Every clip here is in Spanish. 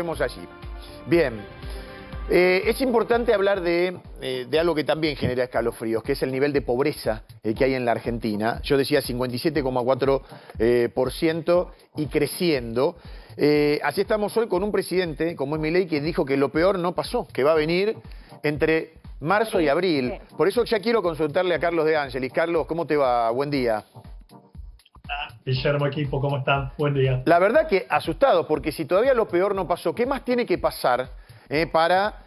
charlemos allí. Bien. Es importante hablar de algo que también genera escalofríos, que es el nivel de pobreza que hay en la Argentina. Yo decía 57,4% y creciendo. Así estamos hoy con un presidente como es Milei, que dijo que lo peor no pasó, que va a venir entre marzo y abril. Por eso ya quiero consultarle a Carlos De Angelis. Carlos, ¿cómo te va? Buen día. Guillermo, equipo, ¿cómo están? Buen día. La verdad que asustado, porque si todavía lo peor no pasó, ¿qué más tiene que pasar para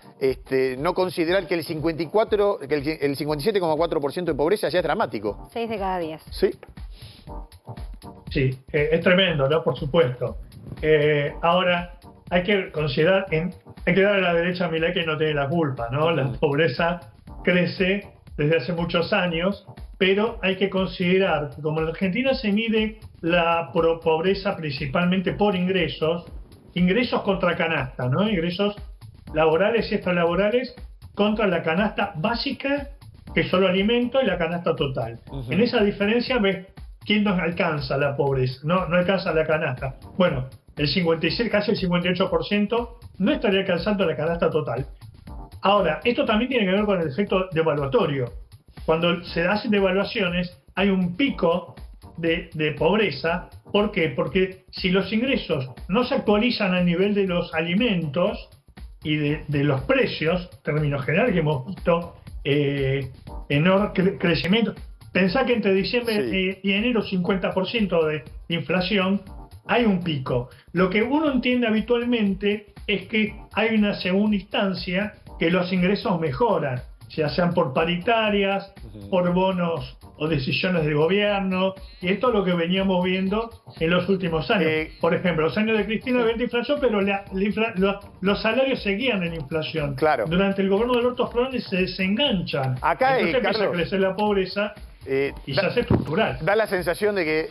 no considerar que el 57,4% de pobreza ya es dramático? 6 de cada 10. Sí. Sí, es tremendo, ¿no? Por supuesto. Ahora, hay que considerar, hay que dar a la derecha a Milei que no tiene la culpa, ¿no? La pobreza crece desde hace muchos años, pero hay que considerar que como en Argentina se mide la pobreza principalmente por ingresos contra canasta, ¿no? Ingresos laborales y extralaborales contra la canasta básica, que es solo alimento, y la canasta total. En esa diferencia ves quién nos alcanza la pobreza, no alcanza la canasta. Bueno, el 56, casi el 58% no estaría alcanzando la canasta total. Ahora, esto también tiene que ver con el efecto devaluatorio. Cuando se hacen devaluaciones hay un pico de pobreza. ¿Por qué? Porque si los ingresos no se actualizan al nivel de los alimentos y de los precios, términos generales que hemos visto, enorme crecimiento. Pensá que entre diciembre y enero 50% de inflación, hay un pico. Lo que uno entiende habitualmente es que hay una segunda instancia que los ingresos mejoran, ya sean por paritarias, por bonos o decisiones de gobierno, y esto es lo que veníamos viendo en los últimos años. Por ejemplo, los años de Cristina había inflación, pero los salarios seguían en inflación. Claro. Durante el gobierno de Alberto Fernández se desenganchan. Acá, entonces empieza Carlos, a crecer la pobreza y se hace estructural. Da la sensación de que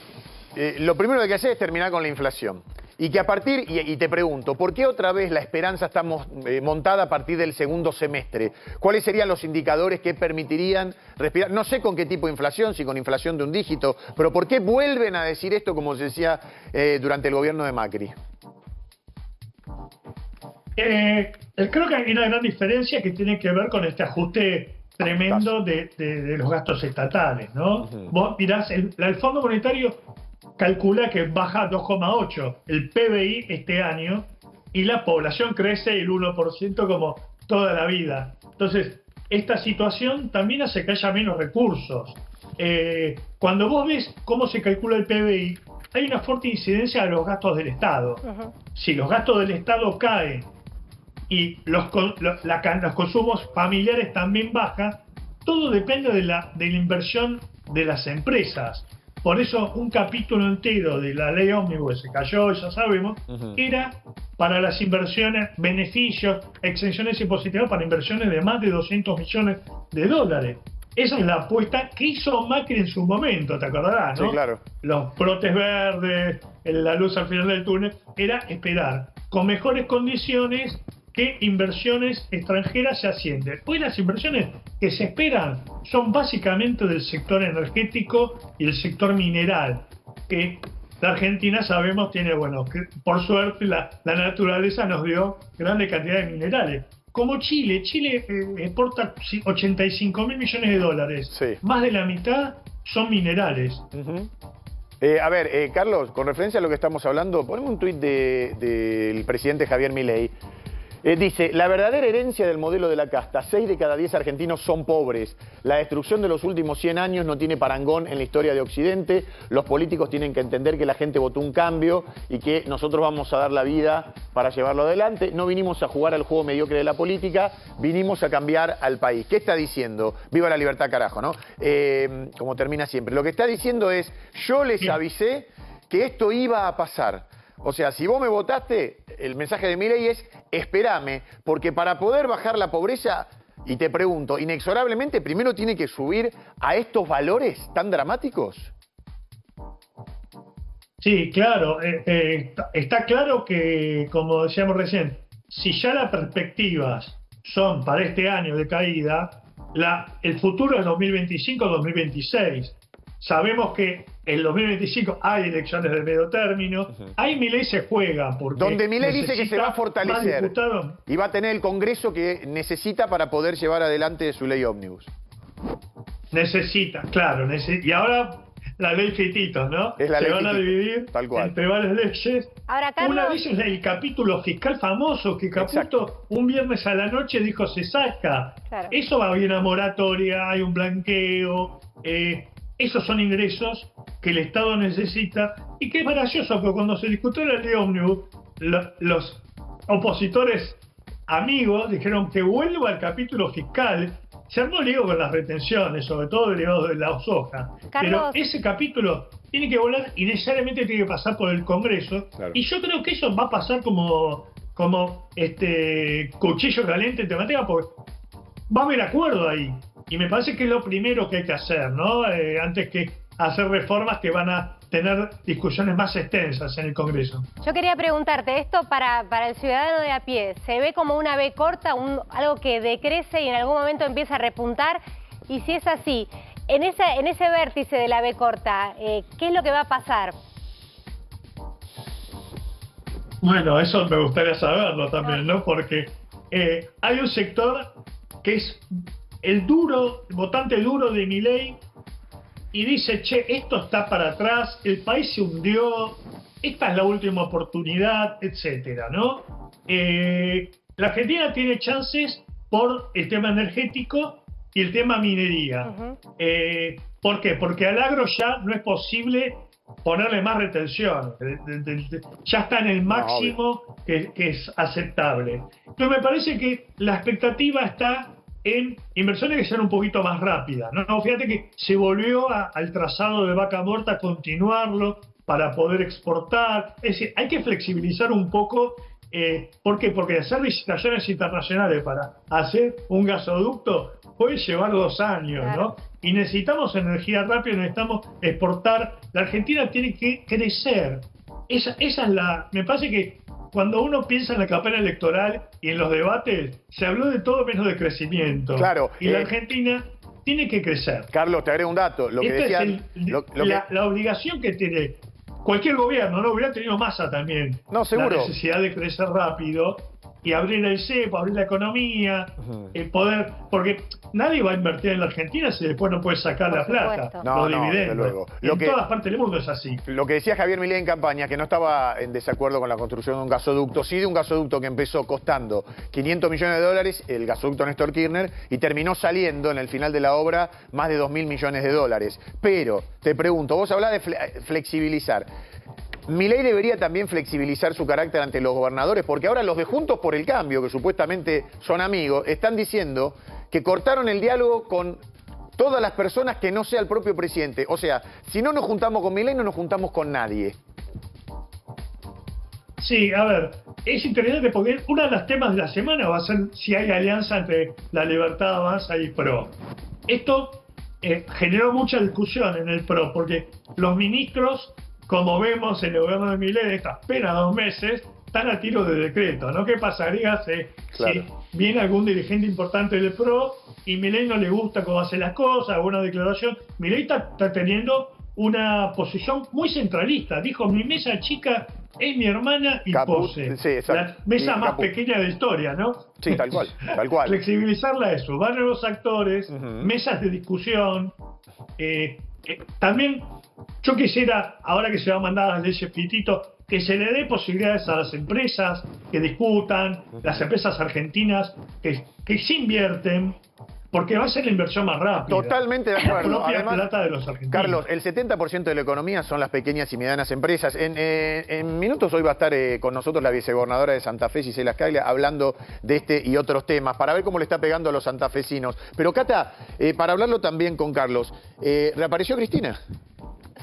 lo primero que hay que hacer es terminar con la inflación. Y que a partir, y te pregunto, ¿por qué otra vez la esperanza está montada a partir del segundo semestre? ¿Cuáles serían los indicadores que permitirían respirar? No sé con qué tipo de inflación, si con inflación de un dígito, pero ¿por qué vuelven a decir esto como se decía durante el gobierno de Macri? Creo que hay una gran diferencia que tiene que ver con este ajuste tremendo de los gastos estatales, ¿no? Vos mirás, el Fondo Monetario calcula que baja 2,8 el PBI este año y la población crece el 1% como toda la vida. Entonces, esta situación también hace que haya menos recursos. Cuando vos ves cómo se calcula el PBI, hay una fuerte incidencia de los gastos del Estado. Si los gastos del Estado caen y los consumos familiares también bajan, todo depende de la inversión de las empresas. Por eso un capítulo entero de la ley ómnibus se cayó, ya sabemos, era para las inversiones, beneficios, exenciones impositivas para inversiones de más de 200 millones de dólares. Esa es la apuesta que hizo Macri en su momento, te acordarás, ¿no? Sí, claro. Los brotes verdes, la luz al final del túnel, era esperar con mejores condiciones que inversiones extranjeras se ascienden. Pues las inversiones que se esperan son básicamente del sector energético y el sector mineral, que la Argentina sabemos tiene, bueno, que por suerte la naturaleza nos dio grandes cantidades de minerales. Como Chile exporta 85 mil millones de dólares. Sí. Más de la mitad son minerales. A ver, Carlos, con referencia a lo que estamos hablando, poneme un tuit del presidente Javier Milei. Dice, la verdadera herencia del modelo de la casta, 6 de cada 10 argentinos son pobres. La destrucción de los últimos 100 años no tiene parangón en la historia de Occidente. Los políticos tienen que entender que la gente votó un cambio y que nosotros vamos a dar la vida para llevarlo adelante. No vinimos a jugar al juego mediocre de la política, vinimos a cambiar al país. ¿Qué está diciendo? Viva la libertad, carajo, ¿no? Como termina siempre. Lo que está diciendo es, yo les avisé que esto iba a pasar. O sea, si vos me votaste, el mensaje de Milei es, espérame, porque para poder bajar la pobreza, y te pregunto, inexorablemente primero tiene que subir a estos valores tan dramáticos. Sí, claro. Está claro que, como decíamos recién, si ya las perspectivas son para este año de caída, el futuro es 2025-2026. Sabemos que el 2025 hay elecciones de medio término, ahí Milei se juega porque donde Milei dice que se va a fortalecer y va a tener el Congreso que necesita para poder llevar adelante su ley ómnibus. Necesita, claro, y ahora la ley Fititos, ¿no? Es la se ley van a Fititos, dividir tal cual, entre varias leyes. Ahora, Carlos... Una de ellas es el capítulo fiscal famoso que Caputo un viernes a la noche dijo se saca. Claro. Eso va bien a moratoria, hay un blanqueo, esos son ingresos que el Estado necesita y que es gracioso porque cuando se discutió la ley ómnibus, los opositores amigos dijeron que vuelva al capítulo fiscal. Se armó lío con las retenciones, sobre todo derivados de la soja. Pero ese capítulo tiene que volar y necesariamente tiene que pasar por el Congreso. Claro. Y yo creo que eso va a pasar como cuchillo caliente en temática, porque va a haber acuerdo ahí. Y me parece que es lo primero que hay que hacer, ¿no? Antes que hacer reformas que van a tener discusiones más extensas en el Congreso. Yo quería preguntarte, esto para el ciudadano de a pie, ¿se ve como una B corta, algo que decrece y en algún momento empieza a repuntar? Y si es así, en ese vértice de la B corta, ¿qué es lo que va a pasar? Bueno, eso me gustaría saberlo también, ¿no? Porque hay un sector que es el votante duro de Milei, y dice, che, esto está para atrás, el país se hundió, esta es la última oportunidad, etcétera, ¿no? La Argentina tiene chances por el tema energético y el tema minería. ¿Por qué? Porque al agro ya no es posible ponerle más retención, ya está en el máximo que es aceptable. Entonces me parece que la expectativa está en inversiones que sean un poquito más rápidas, ¿no? Fíjate que se volvió al trazado de Vaca Muerta, continuarlo para poder exportar. Es decir, hay que flexibilizar un poco. ¿Por qué? Porque hacer licitaciones internacionales para hacer un gasoducto puede llevar 2 años, ¿no? Y necesitamos energía rápida, necesitamos exportar. La Argentina tiene que crecer. Esa es me parece que cuando uno piensa en la campaña electoral y en los debates, se habló de todo menos de crecimiento. Claro. Y la Argentina tiene que crecer. Carlos, te agrego un dato. Lo que decían, la obligación que tiene cualquier gobierno, ¿no? Hubiera tenido Massa también. No, seguro. La necesidad de crecer rápido y abrir el cepo, abrir la economía, poder... Porque nadie va a invertir en la Argentina si después no puede sacar la plata, los dividendos. Luego. En todas partes del mundo es así. Lo que decía Javier Milei en campaña, que no estaba en desacuerdo con la construcción de un gasoducto, sí de un gasoducto que empezó costando 500 millones de dólares, el gasoducto Néstor Kirchner, y terminó saliendo en el final de la obra más de 2.000 millones de dólares. Pero, te pregunto, vos hablás de flexibilizar. Milei debería también flexibilizar su carácter ante los gobernadores, porque ahora los de Juntos por el Cambio, que supuestamente son amigos, están diciendo que cortaron el diálogo con todas las personas que no sea el propio presidente. O sea, si no nos juntamos con Milei, no nos juntamos con nadie. Sí, a ver, es interesante porque uno de los temas de la semana va a ser si hay alianza entre La Libertad Avanza y PRO. Esto generó mucha discusión en el PRO, porque los ministros, como vemos en el gobierno de Milei de estas apenas 2 meses, están a tiro de decreto, ¿no? ¿Qué pasaría si viene algún dirigente importante del PRO y Milei no le gusta cómo hace las cosas, alguna declaración? Milei está teniendo una posición muy centralista. Dijo, mi mesa chica es mi hermana y Pose. Sí, la mesa más pequeña de la historia, ¿no? Sí, tal cual, tal cual. Flexibilizarla a eso. Van a los actores, mesas de discusión. También yo quisiera, ahora que se va a mandar a las leyes Fitito, que se le dé posibilidades a las empresas que discutan, las empresas argentinas que se invierten, porque va a ser la inversión más rápida. Totalmente de acuerdo. Además, plata de los argentinos. Carlos, el 70% de la economía son las pequeñas y medianas empresas. En minutos hoy va a estar con nosotros la vicegobernadora de Santa Fe, Gisela Scaglia, hablando de este y otros temas, para ver cómo le está pegando a los santafesinos. Pero Cata, para hablarlo también con Carlos, ¿reapareció Cristina?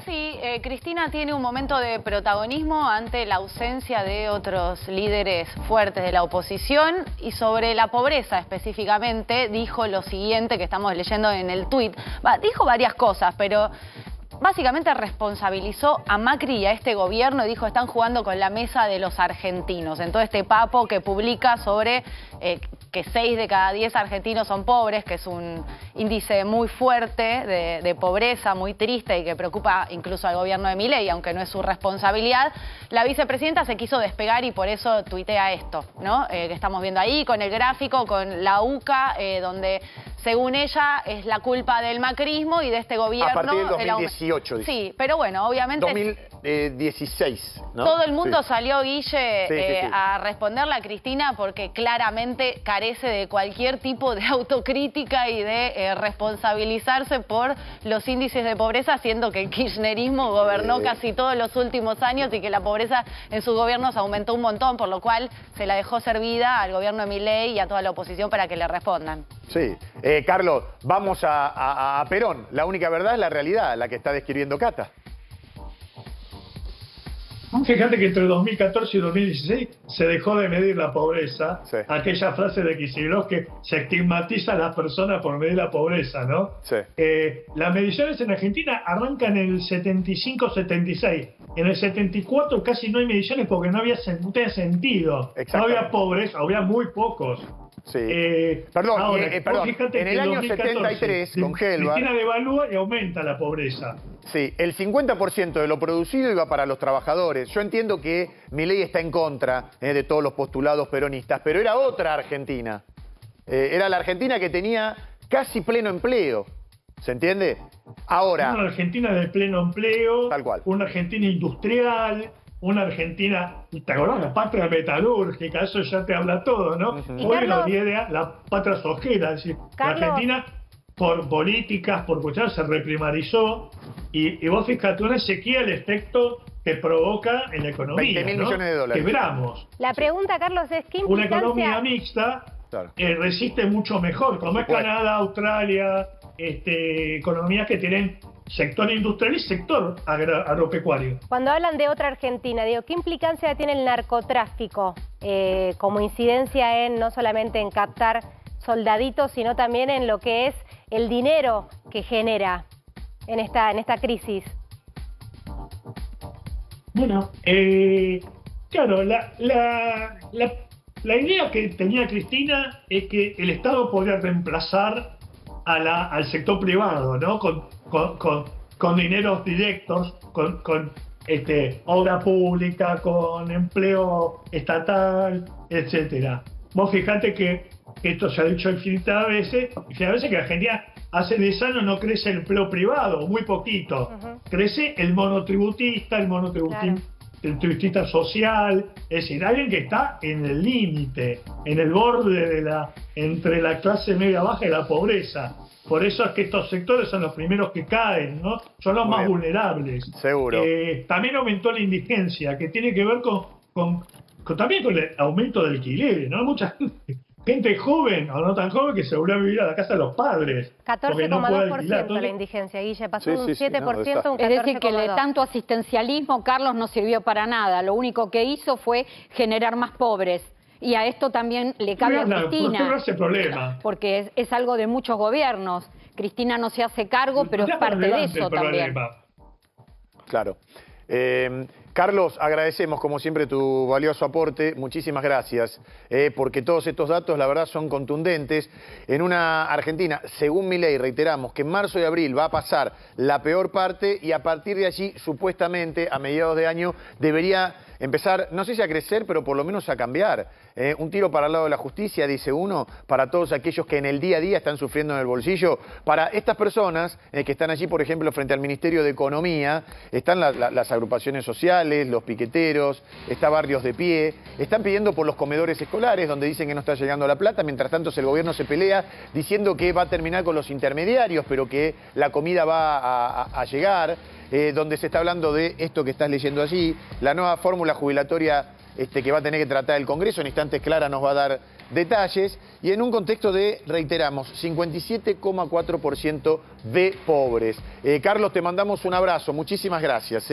Sí, Cristina tiene un momento de protagonismo ante la ausencia de otros líderes fuertes de la oposición, y sobre la pobreza específicamente dijo lo siguiente que estamos leyendo en el tuit. Dijo varias cosas, pero básicamente responsabilizó a Macri y a este gobierno y dijo: están jugando con la mesa de los argentinos, en todo este papo que publica sobre que 6 de cada 10 argentinos son pobres, que es un índice muy fuerte de pobreza, muy triste y que preocupa incluso al gobierno de Milei, aunque no es su responsabilidad, la vicepresidenta se quiso despegar y por eso tuitea esto, ¿no? Que estamos viendo ahí con el gráfico, con la UCA, donde según ella es la culpa del macrismo y de este gobierno. A partir del 2018, dice. Sí, pero bueno, obviamente... 2016, ¿no? Todo el mundo Sí. salió, Guille, Sí. a responderle a Cristina porque claramente carece de cualquier tipo de autocrítica y de responsabilizarse por los índices de pobreza, siendo que el kirchnerismo gobernó casi todos los últimos años y que la pobreza en sus gobiernos aumentó un montón, por lo cual se la dejó servida al gobierno de Milei y a toda la oposición para que le respondan. Sí. Carlos, vamos a Perón. La única verdad es la realidad, la que está describiendo Cata. Fíjate que entre 2014 y 2016 se dejó de medir la pobreza. Sí. Aquella frase de Kicillof que se estigmatiza a las personas por medir la pobreza, ¿no? Sí. Las mediciones en Argentina arrancan en el 75-76. En el 74 casi no hay mediciones porque no tenía sentido. No había pobres, había muy pocos. Sí. Perdón, Ahora, perdón. fíjate En que el año 2014, 73, con Gelbar, Cristina devalúa y aumenta la pobreza. sí, el 50% de lo producido iba para los trabajadores. Yo entiendo que Milei está en contra de todos los postulados peronistas, pero era otra Argentina. Era la Argentina que tenía casi pleno empleo. ¿Se entiende? Ahora... Una Argentina de pleno empleo, Tal cual. una Argentina industrial, una Argentina, ¿te acordás? La patria metalúrgica, eso ya te habla todo, ¿no? Y Hoy Carlos, nos viene la patria sojera, es decir, Carlos, la Argentina por políticas, por cuestiones se reprimarizó y vos fíjate una sequía, el efecto que provoca en la economía, 20.000 ¿no? millones de dólares. Quebramos. la pregunta, Carlos, es ¿qué Una economía implicancia? mixta Claro. resiste mucho mejor, como es supuesto. Canadá, Australia, economías que tienen sector industrial y sector agropecuario. Cuando hablan de otra Argentina, digo, ¿qué implicancia tiene el narcotráfico como incidencia en no solamente en captar soldaditos, sino también en lo que es el dinero que genera en esta crisis? Bueno, claro, la idea que tenía Cristina es que el Estado podía reemplazar al sector privado, ¿no? Con dineros directos, con obra pública, con empleo estatal, etcétera. Vos fijate que esto se ha dicho infinitas veces que Argentina hace 10 años no crece el empleo privado, muy poquito. Crece el monotributista, el tributista social, es decir, alguien que está en el límite, en el borde entre la clase media baja y la pobreza. Por eso es que estos sectores son los primeros que caen, ¿no? Son los más vulnerables. Seguro. También aumentó la indigencia, que tiene que ver también con el aumento del alquiler, ¿no? Mucha gente joven o no tan joven que se volvió a vivir a la casa de los padres. porque no puede alquilar. 14,2% la indigencia, Guille, pasó de un Sí, sí, 7% a un 14,2%. Es decir, que el tanto asistencialismo, Carlos, no sirvió para nada. Lo único que hizo fue generar más pobres. Y a esto también le cabe a Cristina. No ese problema. Porque es algo de muchos gobiernos. Cristina no se hace cargo, pero es parte de eso también. Claro. Carlos, agradecemos como siempre tu valioso aporte, muchísimas gracias, porque todos estos datos la verdad son contundentes. En una Argentina, según Milei, reiteramos que en marzo y abril va a pasar la peor parte y a partir de allí, supuestamente, a mediados de año, debería empezar, no sé si a crecer, pero por lo menos a cambiar. Un tiro para el lado de la justicia, dice uno, para todos aquellos que en el día a día están sufriendo en el bolsillo. Para estas personas que están allí, por ejemplo, frente al Ministerio de Economía, están las agrupaciones sociales, los piqueteros, está Barrios de Pie, están pidiendo por los comedores escolares, donde dicen que no está llegando la plata, mientras tanto el gobierno se pelea diciendo que va a terminar con los intermediarios, pero que la comida va a llegar. Donde se está hablando de esto que estás leyendo allí, la nueva fórmula jubilatoria que va a tener que tratar el Congreso. En instantes Clara nos va a dar detalles. Y en un contexto de, reiteramos, 57,4% de pobres. Carlos, te mandamos un abrazo. Muchísimas gracias.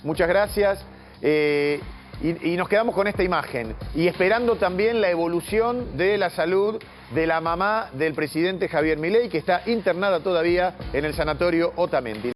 Muchas gracias. Y nos quedamos con esta imagen. Y esperando también la evolución de la salud de la mamá del presidente Javier Milei, que está internada todavía en el sanatorio Otamendi.